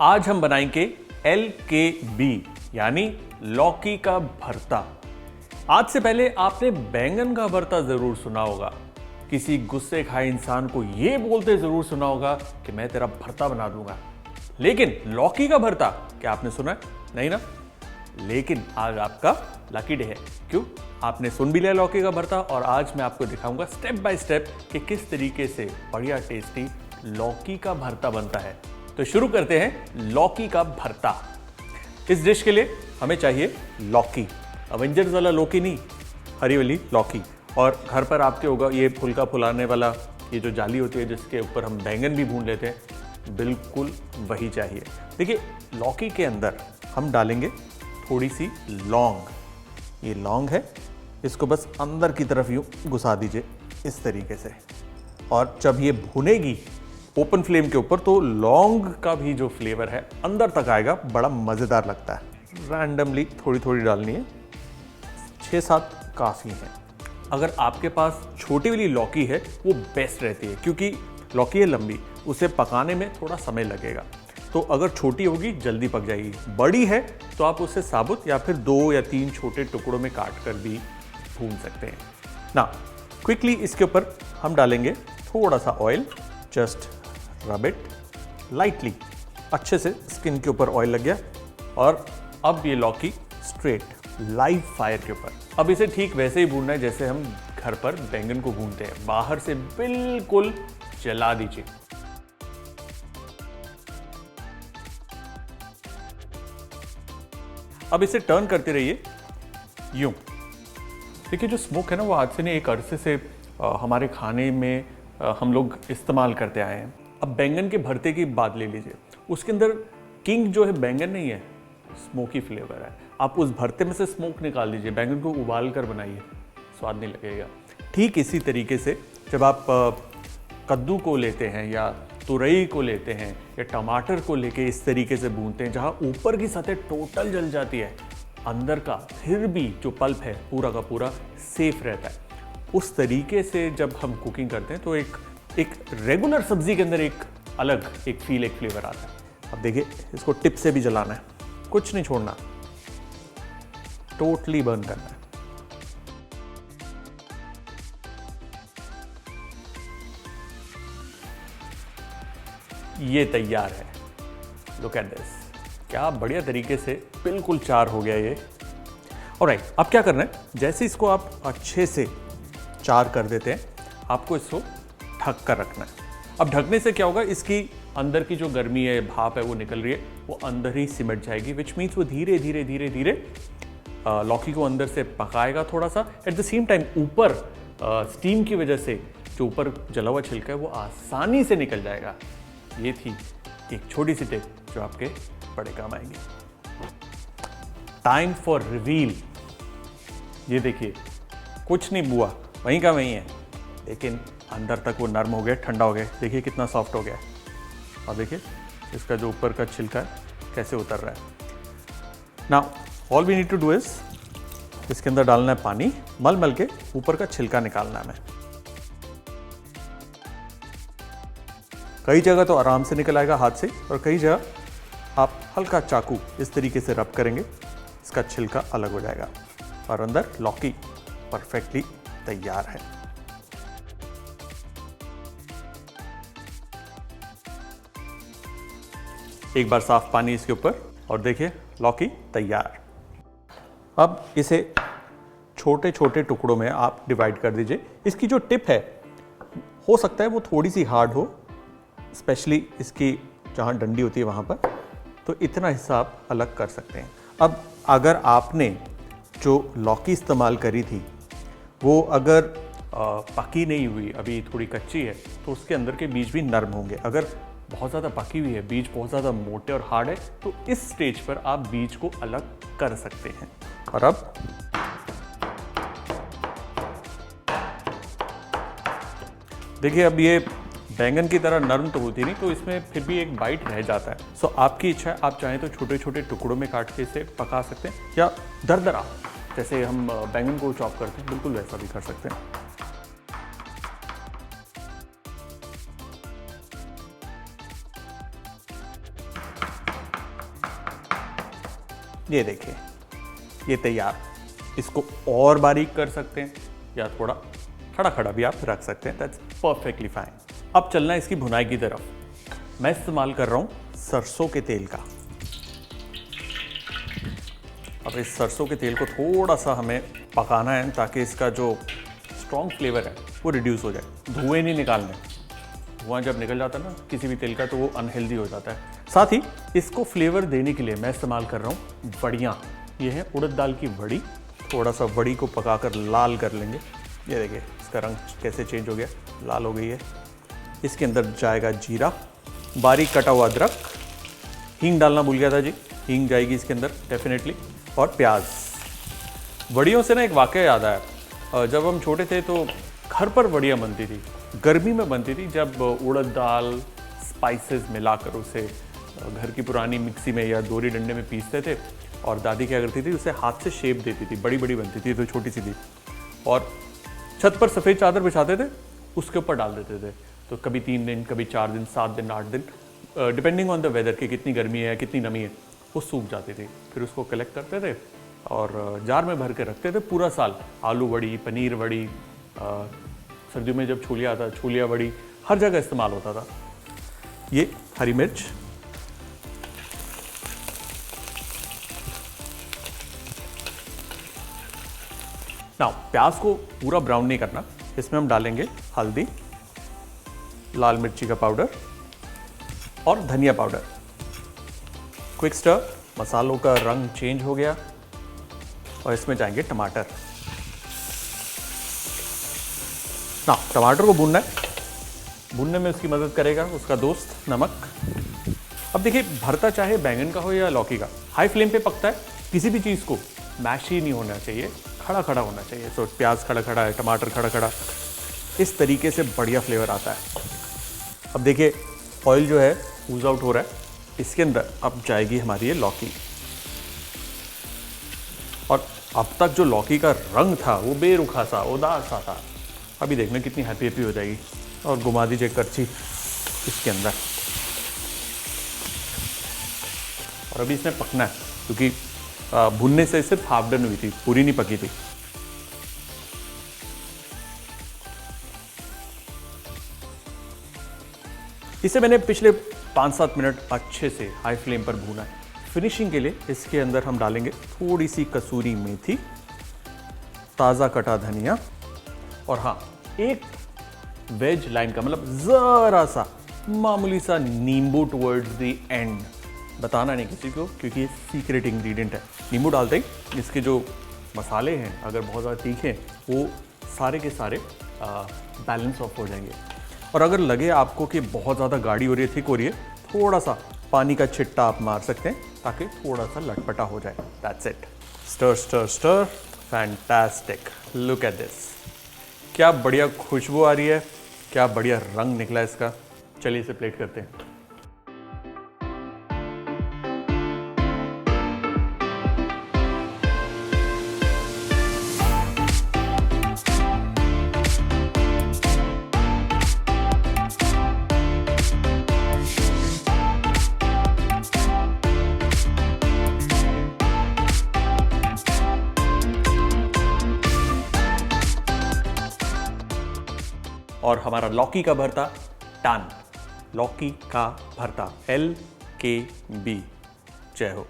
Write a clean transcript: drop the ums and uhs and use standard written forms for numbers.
आज हम बनाएंगे LKB यानी लौकी का भरता। आज से पहले आपने बैंगन का भरता जरूर सुना होगा। किसी गुस्से खाए इंसान को यह बोलते जरूर सुना होगा कि मैं तेरा भरता बना दूंगा। लेकिन लौकी का भरता क्या आपने सुना है? नहीं ना? लेकिन आज आपका लकी डे है। क्यों? आपने सुन भी लिया लौकी का भरता और आज मैं आपको दिखाऊंगा स्टेप बाय स्टेप कि किस तरीके से बढ़िया टेस्टी लौकी का भरता बनता है। तो शुरू करते हैं लौकी का भरता। इस डिश के लिए हमें चाहिए लौकी, अवेंजर्स वाला लौकी नहीं, हरी वाली लौकी। और घर पर आपके होगा ये फुलका फुलाने वाला, ये जो जाली होती है जिसके ऊपर हम बैंगन भी भून लेते हैं, बिल्कुल वही चाहिए। देखिए लौकी के अंदर हम डालेंगे थोड़ी सी लौंग। ये लौंग है, इसको बस अंदर की तरफ यूँ घुसा दीजिए इस तरीके से। और जब ये भुनेगी ओपन फ्लेम के ऊपर तो लौंग का भी जो फ्लेवर है अंदर तक आएगा, बड़ा मज़ेदार लगता है। रैंडमली थोड़ी थोड़ी डालनी है, 6-7 काफ़ी हैं। अगर आपके पास छोटी वाली लौकी है वो बेस्ट रहती है, क्योंकि लौकी है लंबी, उसे पकाने में थोड़ा समय लगेगा। तो अगर छोटी होगी जल्दी पक जाएगी। बड़ी है तो आप उसे साबुत या फिर 2 या 3 छोटे टुकड़ों में काट कर भी भून सकते हैं ना। क्विकली इसके ऊपर हम डालेंगे थोड़ा सा oil, just rub it lightly. अच्छे से स्किन के ऊपर ऑयल लग गया और अब ये लौकी स्ट्रेट लाइव फायर के ऊपर। अब इसे ठीक वैसे ही भूनना है जैसे हम घर पर बैंगन को भूनते हैं। बाहर से बिल्कुल जला दीजिए। अब इसे टर्न करते रहिए यूं। देखिए जो स्मोक है ना वो आज से नहीं, एक अरसे से हमारे खाने में हम लोग इस्तेमाल करते आए हैं। अब बैंगन के भरते की बात ले लीजिए, उसके अंदर किंग जो है बैंगन नहीं है, स्मोकी फ्लेवर है। आप उस भरते में से स्मोक निकाल दीजिए, बैंगन को उबाल कर बनाइए, स्वाद नहीं लगेगा। ठीक इसी तरीके से जब आप कद्दू को लेते हैं या तुरई को लेते हैं या टमाटर को लेके इस तरीके से भूनते हैं, जहाँ ऊपर की सतह टोटल जल जाती है, अंदर का फिर भी जो पल्प है पूरा का पूरा सेफ रहता है। उस तरीके से जब हम कुकिंग करते हैं तो एक रेगुलर सब्जी के अंदर एक अलग एक फ्लेवर आता है। अब देखिए इसको टिप से भी जलाना है, कुछ नहीं छोड़ना, टोटली बर्न करना है। ये तैयार है। लुक एट दिस, क्या बढ़िया तरीके से बिल्कुल चार हो गया ये। ऑलराइट, अब क्या करना है, जैसे इसको आप अच्छे से चार कर देते हैं, आपको इसको ढक कर रखना है। अब ढकने से क्या होगा, इसकी अंदर की जो गर्मी है, भाप है, वो निकल रही है, वो अंदर ही सिमट जाएगी, विच मीन्स वो धीरे धीरे धीरे धीरे लौकी को अंदर से पकाएगा थोड़ा सा। एट द सेम टाइम ऊपर स्टीम की वजह से जो ऊपर जला हुआ छिलका है वो आसानी से निकल जाएगा। ये थी एक छोटी सी टिप जो आपके बड़े काम आएगी। Time for reveal. ये देखिए कुछ नहीं बुआ, वहीं का वहीं है, लेकिन अंदर तक वो नरम हो गया, ठंडा हो गया। देखिए कितना सॉफ्ट हो गया। और देखिए इसका जो ऊपर का छिलका है कैसे उतर रहा है। Now all we need to do is, इसके अंदर डालना है पानी, मल मल के ऊपर का छिलका निकालना है। कई जगह तो आराम से निकल आएगा हाथ से, और कई जगह आप हल्का चाकू इस तरीके से रब करेंगे, इसका छिलका अलग हो जाएगा और अंदर लौकी परफेक्टली तैयार है। एक बार साफ पानी इसके ऊपर और देखिए लौकी तैयार। अब इसे छोटे छोटे टुकड़ों में आप डिवाइड कर दीजिए। इसकी जो टिप है हो सकता है वो थोड़ी सी हार्ड हो, स्पेशली इसकी जहाँ डंडी होती है वहाँ पर, तो इतना हिस्सा आप अलग कर सकते हैं। अब अगर आपने जो लौकी इस्तेमाल करी थी वो अगर पकी नहीं हुई, अभी थोड़ी कच्ची है, तो उसके अंदर के बीज भी नरम होंगे। अगर बहुत ज़्यादा पकी हुई है, बीज बहुत ज़्यादा मोटे और हार्ड है, तो इस स्टेज पर आप बीज को अलग कर सकते हैं। और अब देखिए, अब ये बैंगन की तरह नरम तो होती नहीं, तो इसमें फिर भी एक बाइट रह जाता है। सो आपकी इच्छा है, आप चाहें तो छोटे छोटे टुकड़ों में काट के इसे पका सकते हैं, या दरदरा जैसे हम बैंगन को चॉप करते हैं बिल्कुल वैसा भी कर सकते हैं। ये देखिए, ये तैयार। इसको और बारीक कर सकते हैं या थोड़ा खड़ा खड़ा भी आप रख सकते हैं, दैट्स परफेक्टली फाइन। अब चलना है इसकी भुनाई की तरफ। मैं इस्तेमाल कर रहा हूं सरसों के तेल का। अब इस सरसों के तेल को थोड़ा सा हमें पकाना है ताकि इसका जो स्ट्रॉन्ग फ्लेवर है वो रिड्यूस हो जाए। धुएं नहीं निकालने, धुआं जब निकल जाता है ना किसी भी तेल का तो वो अनहेल्दी हो जाता है। साथ ही इसको फ्लेवर देने के लिए मैं इस्तेमाल कर रहा हूँ वड़ियाँ। ये है उड़द दाल की वड़ी। थोड़ा सा वड़ी को पकाकर लाल कर लेंगे। ये देखिए इसका रंग कैसे चेंज हो गया, लाल हो गई है। इसके अंदर जाएगा जीरा, बारीक कटा हुआ अदरक, हींग डालना भूल गया था जी, हींग जाएगी इसके अंदर डेफिनेटली, और प्याज। वड़ियों से ना एक वाकया याद आया। जब हम छोटे थे तो घर पर वड़ियाँ बनती थी, गर्मी में बनती थी, जब उड़द दाल स्पाइसेस मिलाकर उसे घर की पुरानी मिक्सी में या दोरी डंडे में पीसते थे, और दादी क्या करती थी उसे हाथ से शेप देती थी, बड़ी बड़ी बनती थी तो छोटी सी थी, और छत पर सफ़ेद चादर बिछाते थे, उसके ऊपर डाल देते थे। तो कभी 3 दिन, कभी 4 दिन, 7 दिन, 8 दिन, डिपेंडिंग ऑन द वेदर कि कितनी गर्मी है कितनी नमी है, वो सूख जाती थी। फिर उसको कलेक्ट करते थे और जार में भर के रखते थे पूरा साल। आलू वड़ी, पनीर वड़ी, सर्दियों में जब छोलिया आता, छोलिया वड़ी, हर जगह इस्तेमाल होता था। ये हरी मिर्च, ना प्याज को पूरा ब्राउन नहीं करना, इसमें हम डालेंगे हल्दी, लाल मिर्ची का पाउडर और धनिया पाउडर। क्विक स्टर, मसालों का रंग चेंज हो गया, और इसमें जाएंगे टमाटर। ना टमाटर को भूनना है, भूनने में उसकी मदद करेगा उसका दोस्त नमक। अब देखिए भरता चाहे बैंगन का हो या लौकी का, हाई फ्लेम पे पकता है। किसी भी चीज़ को मैश ही नहीं होना चाहिए, खड़ा खड़ा होना चाहिए। तो प्याज खड़ा खड़ा है, टमाटर खड़ा खड़ा, इस तरीके से बढ़िया फ्लेवर आता है। अब देखिए ऑयल जो है ऊज आउट हो रहा है, इसके अंदर अब जाएगी हमारी ये लौकी। और अब तक जो लौकी का रंग था वो बेरुखा सा, उदास सा था, अभी देखना कितनी हैप्पी हैप्पी हो जाएगी। और घुमा दीजिए करछी इसके अंदर, और अभी इसमें पकना है क्योंकि भुनने से सिर्फ हाफ डन हुई थी, पूरी नहीं पकी थी। इसे मैंने पिछले 5-7 मिनट अच्छे से हाई फ्लेम पर भूना है। फिनिशिंग के लिए इसके अंदर हम डालेंगे थोड़ी सी कसूरी मेथी, ताज़ा कटा धनिया, और हाँ एक वेज लाइन का मतलब ज़रा सा मामूली सा नींबू टुवर्ड्स द एंड। बताना नहीं किसी को क्योंकि ये सीक्रेट इंग्रेडिएंट है। नींबू डालते ही इसके जो मसाले हैं अगर बहुत ज़्यादा तीखे हैं वो सारे के सारे बैलेंस ऑफ हो जाएंगे। और अगर लगे आपको कि बहुत ज़्यादा गाढ़ी हो रही है, थिक हो रही है, थोड़ा सा पानी का छिट्टा आप मार सकते हैं ताकि थोड़ा सा लटपटा हो जाए। That's it. Stir stir stir, fantastic, look at this. क्या बढ़िया खुशबू आ रही है, क्या बढ़िया रंग निकला इसका। चलिए इसे प्लेट करते हैं। और हमारा लौकी का भरता डन। लौकी का भरता LKB। जय हो।